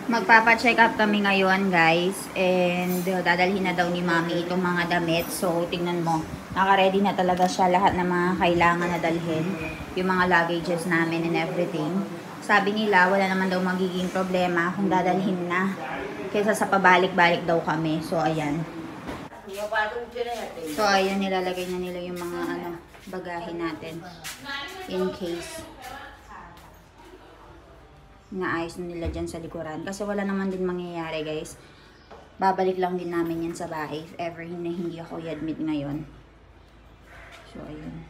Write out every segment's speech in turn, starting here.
Magpapa-check up kami ngayon, guys. And dadalhin na daw ni Mami itong mga damit. So, tingnan mo. Naka-ready na talaga siya lahat ng mga kailangan na dalhin. Yung mga luggages namin and everything. Sabi nila, wala naman daw magiging problema kung dadalhin na. Kaysa sa pabalik-balik daw kami. So, ayan. So, ayan, nilalagay na nila yung mga bagahe natin. In case. Naayos na nila dyan sa likuran. Kasi wala naman din mangyayari, guys. Babalik lang din namin yan sa bahay if ever na hindi ako i-admit ngayon. So, ayun.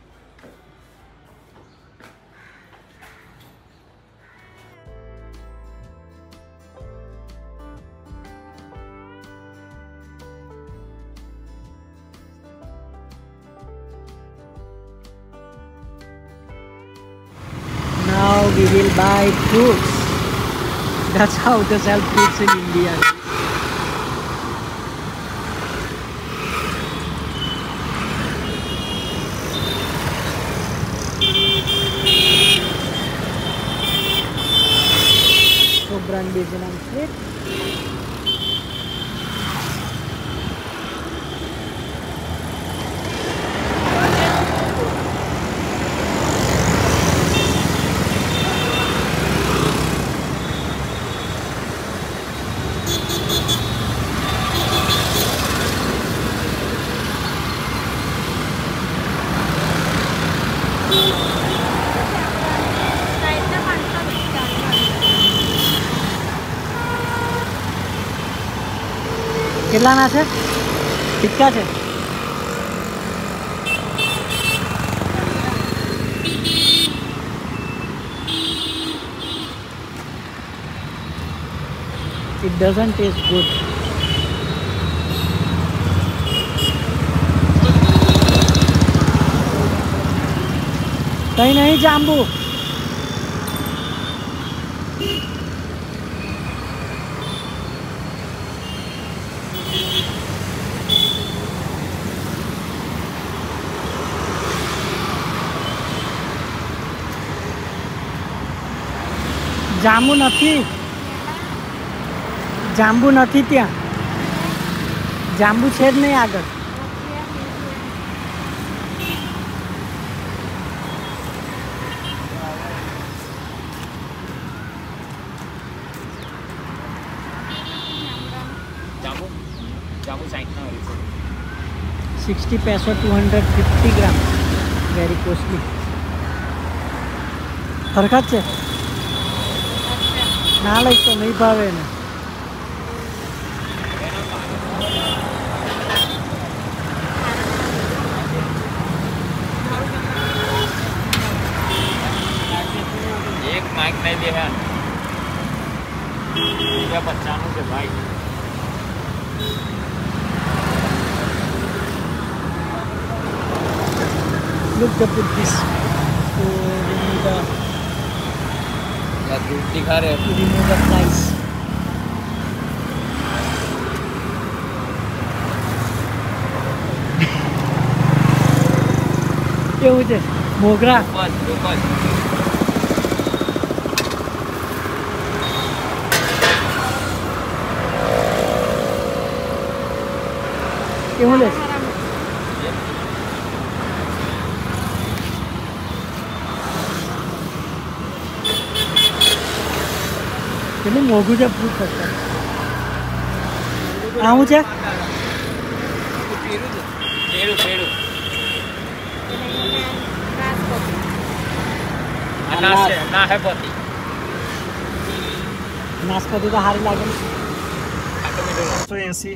Now we will buy fruits. That's how they sell fruits in India. Sobrang busy ng street. કેટલાના છે ટીકા છે it doesn't taste good कहीं नहीं जाम्बू જાંબુ નથી જાંબુ નથી ત્યાં જાંબુ છે જ નહીં આગળ જાંબુ 60 पैसा 250 ग्राम वेरी कॉस्टली हरकत છે ના લઈ તો નહીં ભાવે ને એક માઇક નહીં દે હે બીજા 95 છે ભાઈ look the put this so दूध दिखा रहे हैं remove the price કેવું છે મોગરા લોકલ કેવું લે કેટલું મોંઘું છે ફ્રૂટ કરતા આવું છે પેડું પેડું ના હે પોતી નાશપતિ તો સારી લાગે 180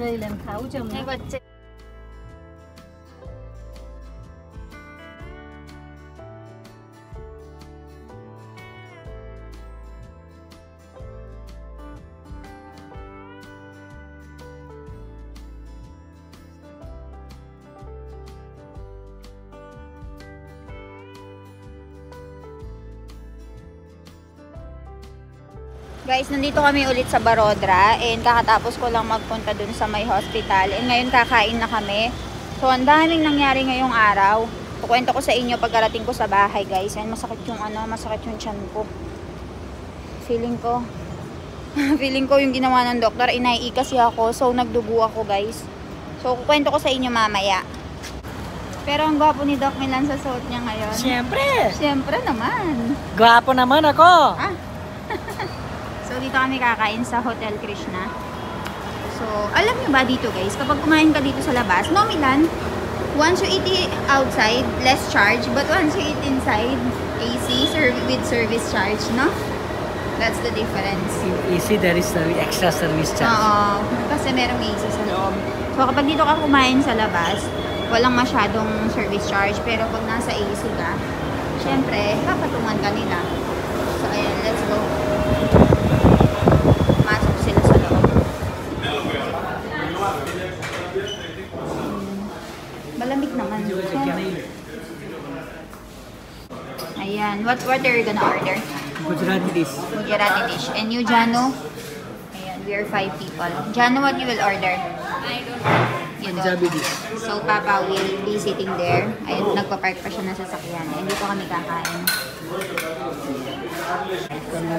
લઈ લેમ ખાવું છે મને વચ્ચે Guys, nandito kami ulit sa Barodra and kakatapos ko lang magpunta dun sa may hospital and ngayon kakain na kami. So, ang daming nangyari ngayong araw. Kukwento ko sa inyo pagkarating ko sa bahay, guys. And masakit yung masakit yung tiyan ko. Feeling ko Feeling ko yung ginawa ng doktor, inai kasi ako, so nagdugo ako guys. So kukwento ko sa inyo mamaya. Pero ang gwapo ni Doc Milan sa suot niya ngayon. Siyempre! Siyempre naman. Gwapo naman ako! Ah. So dito kami kakain sa Hotel Krishna. So alam niyo ba dito guys, kapag kumain ka dito sa labas, no Milan, once you eat outside, less charge. But once you eat inside, AC with service charge, no? That's the difference. You see, there is extra service charge. Oo, kasi merong AC sa loob. So kapag dito ka kumain sa labas, walang masyadong service charge. Pero pag nasa AC ka, syempre, papatungan ka nila. So ayan, let's go. Masok sila sa loob. Malamig naman. Ayan, what are you gonna order? Gujarati dish. Gujarati dish. And you, Jano? Ayan, we are 5 people. Jano, what you will order? You don't. Punjabi dish. So, Papa will be sitting there. Ayun, nagpa-park pa siya ng sasakyan. And dito kami kakain.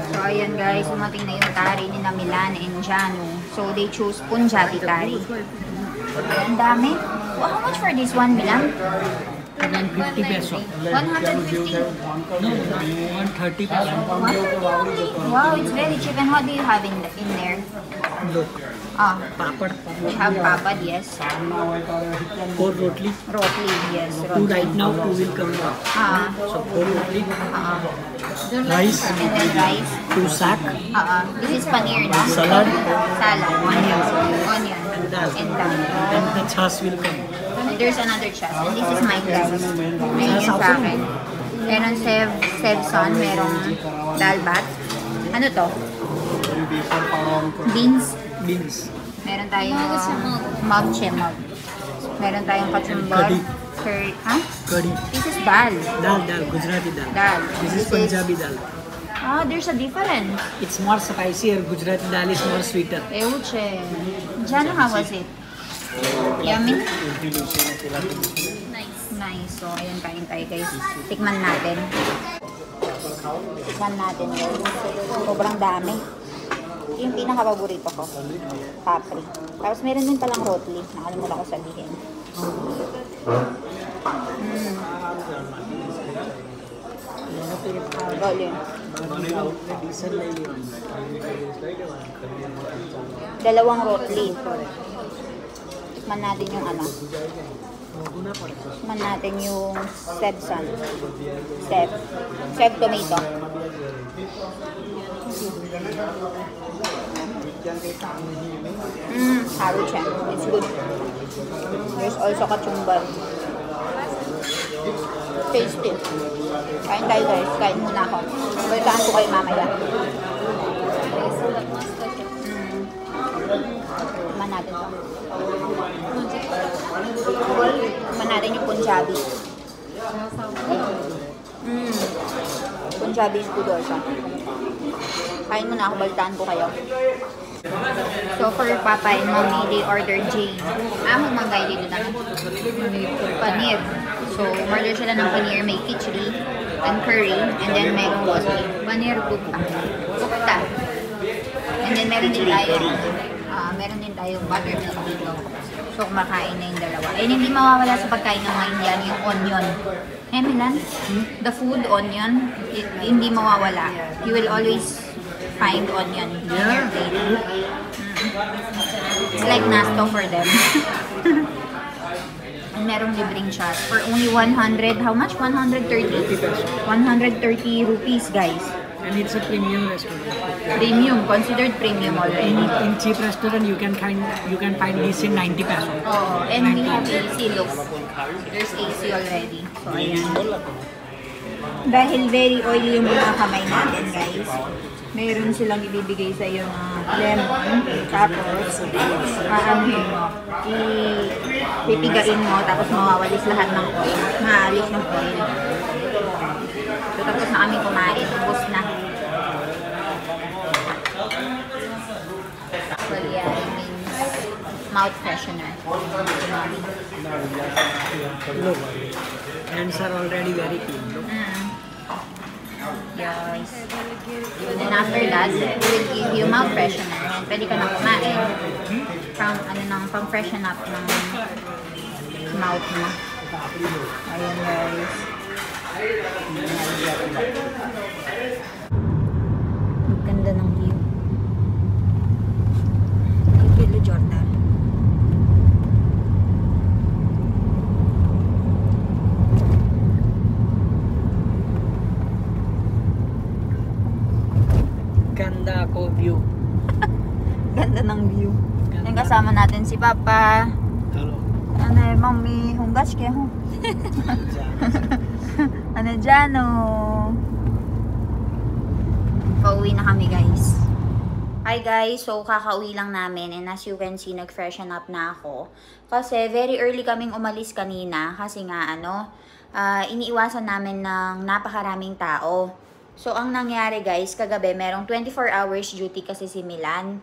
So, ayan guys, umating na yung curry ni na Milan and Jano. So, they choose Punjabi curry. Ang dami. Oh, how much for this one, Milan? 150 peso. 150. No, 130 peso. Wow, it's very cheap. And what do you have in there? Look, Ah, papad. we have papad, yes. 4 rotli. Rotli, yes. 2 right now, 2 will come now. Ah, So 4 rotli. rice. Rice. And then rice. 2 sack. This is paneer, no? Salad. Salad. Onion. And dal. And dal. Then the chas will come. And there's another chest. And this is my guys. Ayun yung sa akin. Meron Sevson, merong dalbat. Ano to? Beans. Beans. Meron tayong mug chemog. Meron tayong kachumbar. Curry. Curry. Ha? Curry. This is dal. Dal, Gujarati dal. Dal. This is Punjabi dal. Ah, there's a difference. It's more spicier. Gujarati dal is more sweeter. Euche. Jano, how was it? Yummy? Nice. So, ayan, kain tayo guys. Tikman natin. Tikman natin guys. Sobrang dami. Yung pinaka-paborito ko. Papri. Tapos meron din palang rotli. Nakalimutan ko sabihin. Rotli. Dalawang rotli. Tikman natin yung ano. Tikman natin yung Sevson. Sev tomato. Haruchan. It's good. There's also kachumbar. Tasty. Kain tayo guys. Kain muna ako. Balitaan ko kayo mamaya. Tikman natin to. Tikman natin yung Punjabi. Punjabi is good also. Kain muna ako, balitaan ko kayo. So for Papa and Mommy, they ordered jade. Amo manggay dito na paneer. So order sila ng paneer, may khichdi and curry, and then merong roti. Paneer kufta. And then meron din tayo buttermilk dito. So kumakain na yung dalawa. And hindi mawawala sa pagkain ng mga Indian yung onion. Eh Milan, the food onion, hindi mawawala. You will always find onion in your plate. It's like nasto for them. And merong libreng shot for only 100, how much? 130? 130 rupees, guys. And it's a premium restaurant. Premium, considered premium already. In cheap restaurant, you can find this in 90 peso. Oh, and we have AC, look. There's AC already. So, ayan. Dahil very oily yung mga kamay natin, guys. Meron silang ibibigay sa iyo na lemon, tapos aanhin mo, pipigain mo, tapos mawawalis lahat ng oil, maalis yung oil. So tapos na kami kumain, ubos na. So yeah, it means mouth freshener. Look, hands are already very clean. Look. Yes. And then after that, we will give you mouth freshener. Pwede ka na kumain. Pang freshen up ng mouth mo. Ayan guys. Ganda ng view. Ang Kilo Jordan. Ganda ako view. Ganda ng view. Yung kasama natin si Papa. Hello. Ano eh, mami, hunggas kayo. Ano dyan, oh. Pauwi na kami, guys. Hi, guys. So, kakauwi lang namin. And as you can see, nag-freshen up na ako. Kasi, very early kaming umalis kanina. Kasi nga, iniiwasan namin ng napakaraming tao. So, ang nangyari, guys, kagabi, merong 24 hours duty kasi si Milan.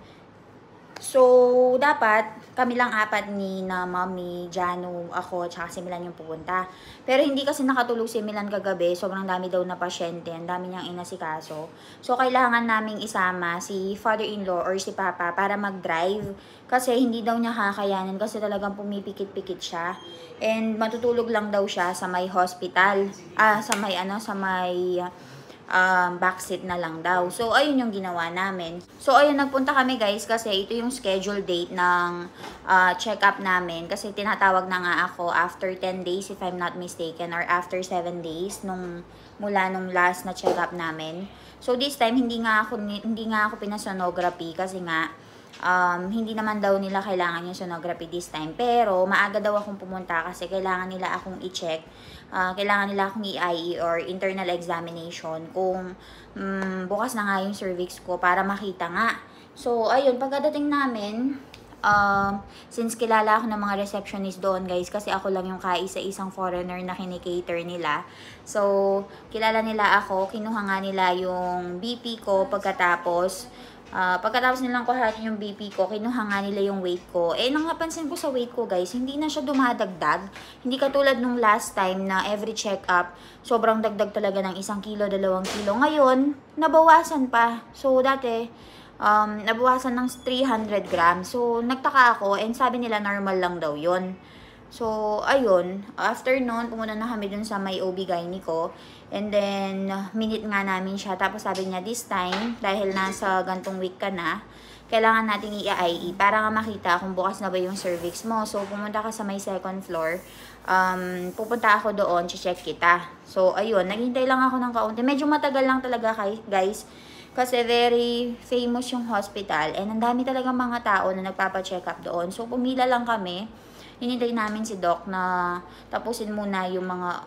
So, dapat kami lang apat ni na Mami, Jano, ako, tsaka si Milan yung pupunta. Pero hindi kasi nakatulog si Milan kagabi. Sobrang dami daw na pasyente. Ang dami niyang inasikaso. So, kailangan naming isama si father-in-law or si Papa para mag-drive. Kasi hindi daw niya kakayanin kasi talagang pumipikit-pikit siya. And matutulog lang daw siya sa may hospital. Sa may backseat na lang daw. So, ayun yung ginawa namin. So, ayun, nagpunta kami guys kasi ito yung schedule date ng check-up namin. Kasi tinatawag na nga ako after 10 days if I'm not mistaken or after 7 days mula nung last na check-up namin. So, this time, hindi nga ako pinasonography kasi nga hindi naman daw nila kailangan yung sonography this time. Pero, maaga daw akong pumunta kasi kailangan nila akong i-check. Kailangan nila akong i-IE or internal examination kung bukas na nga yung cervix ko para makita nga. So, ayun, pagkadating namin, since kilala ako ng mga receptionist doon, guys, kasi ako lang yung kaisa-isang foreigner na kinikater nila. So, kilala nila ako, kinuha nga nila yung BP ko pagkatapos nilang kuhanin yung BP ko, kinuha nga nila yung weight ko. Eh, nang napansin ko sa weight ko, guys, hindi na siya dumadagdag. Hindi katulad nung last time na every check-up, sobrang dagdag talaga ng 1 kilo, 2 kilo. Ngayon, nabawasan pa. So, dati, nabawasan ng 300 grams. So, nagtaka ako, and sabi nila normal lang daw yon. So, ayun. After nun, pumunta na kami dun sa may OB-GYN ko. And then, minute nga namin siya. Tapos sabi niya, this time, dahil nasa gantong week ka na, kailangan nating i-IE para nga makita kung bukas na ba yung cervix mo. So, pumunta ka sa may second floor. Pupunta ako doon, check kita. So, ayun. Naghintay lang ako ng kaunti. Medyo matagal lang talaga, guys. Kasi very famous yung hospital. And ang dami talaga mga tao na nagpapa-check up doon. So, pumila lang kami. Hinintay namin si Doc na tapusin muna yung mga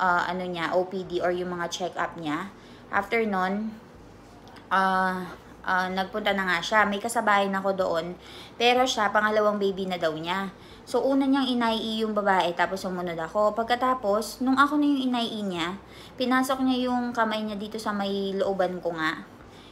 OPD or yung mga check-up niya. After nun, nagpunta na nga siya. May kasabayan ako doon. Pero siya, pangalawang baby na daw niya. So, una niyang inai yung babae, tapos sumunod ako. Pagkatapos, nung ako na yung inai niya, pinasok niya yung kamay niya dito sa may looban ko nga.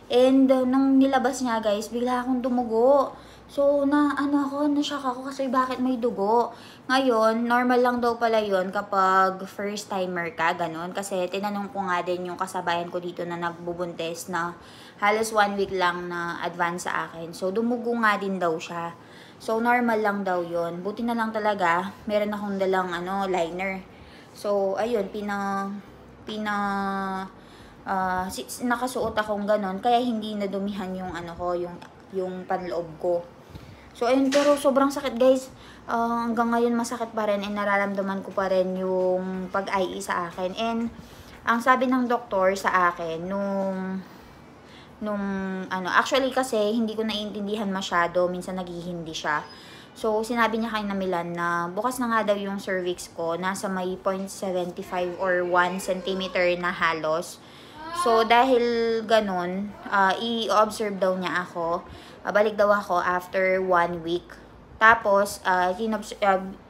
And, nung nilabas niya, guys, bigla akong dumugo. So, na-shock ako kasi bakit may dugo. Ngayon, normal lang daw pala yun kapag first timer ka, ganun. Kasi tinanong ko nga din yung kasabayan ko dito na nagbubuntes na halos 1 week lang na advance sa akin. So, dumugo nga din daw siya. So, normal lang daw yun. Buti na lang talaga, meron akong dalang liner. So, ayun, nakasuot akong ganun. Kaya hindi nadumihan yung yung panloob ko. So, ayun, pero sobrang sakit, guys. Hanggang ngayon masakit pa rin and nararamdaman ko pa rin yung pag-IE sa akin. And, ang sabi ng doktor sa akin, actually kasi hindi ko naiintindihan masyado, minsan naghihindi siya. So, sinabi niya kay na Milan na bukas na nga daw yung cervix ko, nasa may 0.75 or 1 cm na halos. So, dahil ganun, i-observe daw niya ako. Balik daw ako after 1 week. Tapos,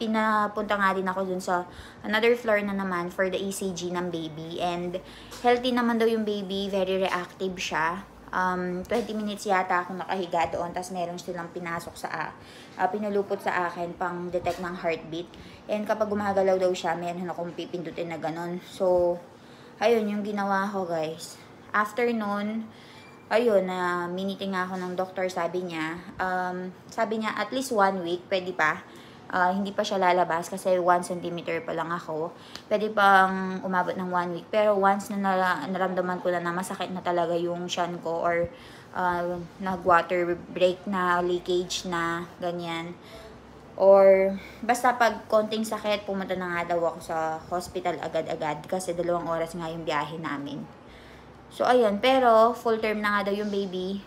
pinapunta nga din ako dun sa another floor na naman for the ECG ng baby. And, healthy naman daw yung baby. Very reactive siya. 20 minutes yata akong nakahiga doon. Tapos, meron silang pinasok pinulupot sa akin pang detect ng heartbeat. And, kapag gumagalaw daw siya, meron akong pipindutin na ganun. So, ayun yung ginawa ko, guys. After nun, ayun, na miniting ako ng doktor, sabi niya at least 1 week, pwede pa. Hindi pa siya lalabas kasi 1 centimeter pa lang ako. Pwede pang umabot ng 1 week. Pero once na naramdaman ko na masakit na talaga yung shan ko or nag-water break na, leakage na, ganyan. Or basta pag konting sakit, pumunta na nga daw ako sa hospital agad-agad kasi 2 oras nga yung biyahe namin. So, ayun. Pero, full term na nga daw yung baby.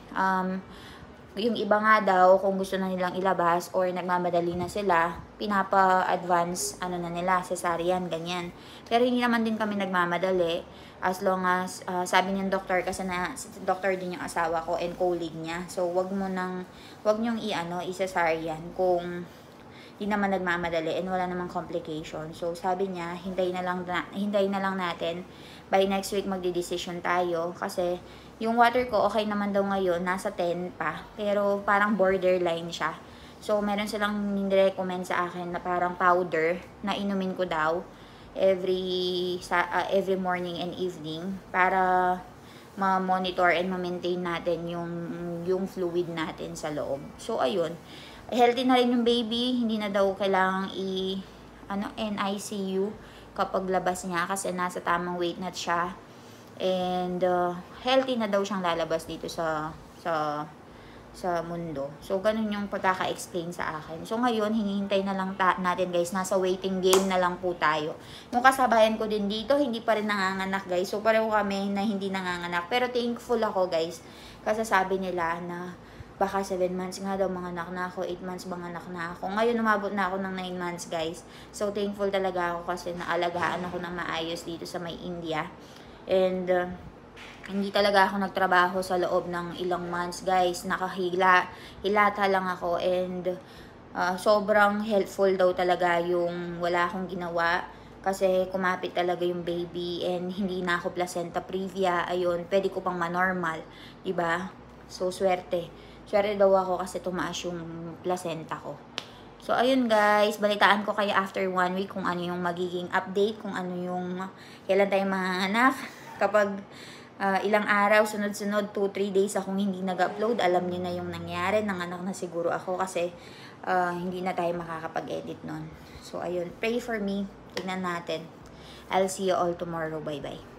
Yung iba nga daw, kung gusto na nilang ilabas or nagmamadali na sila, pinapa-advance, na nila, cesarean, ganyan. Pero hindi naman din kami nagmamadali. As long as, sabi ng doktor, kasi si doktor din yung asawa ko and colleague niya. So, wag nyong i-cesarean kung di naman nagmamadali and wala namang complication. So, sabi niya, hintayin na lang natin. By next week, magdi-decision tayo. Kasi, yung water ko, okay naman daw ngayon. Nasa 10 pa. Pero, parang borderline siya. So, meron silang nire-recommend sa akin na parang powder na inumin ko daw every morning and evening para ma-monitor and ma-maintain natin yung fluid natin sa loob. So, ayun. Healthy na rin yung baby. Hindi na daw kailangang NICU kapag labas niya kasi nasa tamang weight na siya. And healthy na daw siyang lalabas dito sa mundo. So, ganun yung pagkaka-explain sa akin. So, ngayon, hinihintay na lang natin, guys. Nasa waiting game na lang po tayo. Yung kasabayan ko din dito, hindi pa rin nanganganak, guys. So, pareho kami na hindi nanganganak. Pero thankful ako, guys. Kasi sabi nila na baka 7 months nga daw manganak na ako, 8 months manganak na ako. Ngayon, umabot na ako ng 9 months, guys. So, thankful talaga ako kasi naalagaan ako ng maayos dito sa may India. And, hindi talaga ako nagtrabaho sa loob ng ilang months, guys. Hilata lang ako. And, sobrang helpful daw talaga yung wala akong ginawa. Kasi kumapit talaga yung baby and hindi na ako placenta previa. Ayun, pwede ko pang manormal. Diba? So, swerte. Swerte daw ako kasi tumaas yung placenta ko. So, ayun guys. Balitaan ko kayo after 1 week kung ano yung magiging update. Kung ano yung kailan tayo manganak. Kapag ilang araw, sunod-sunod, 2-3 days akong hindi nag-upload. Alam niyo na yung nangyari. Nanganak na siguro ako kasi hindi na tayo makakapag-edit nun. So, ayun. Pray for me. Tingnan natin. I'll see you all tomorrow. Bye-bye.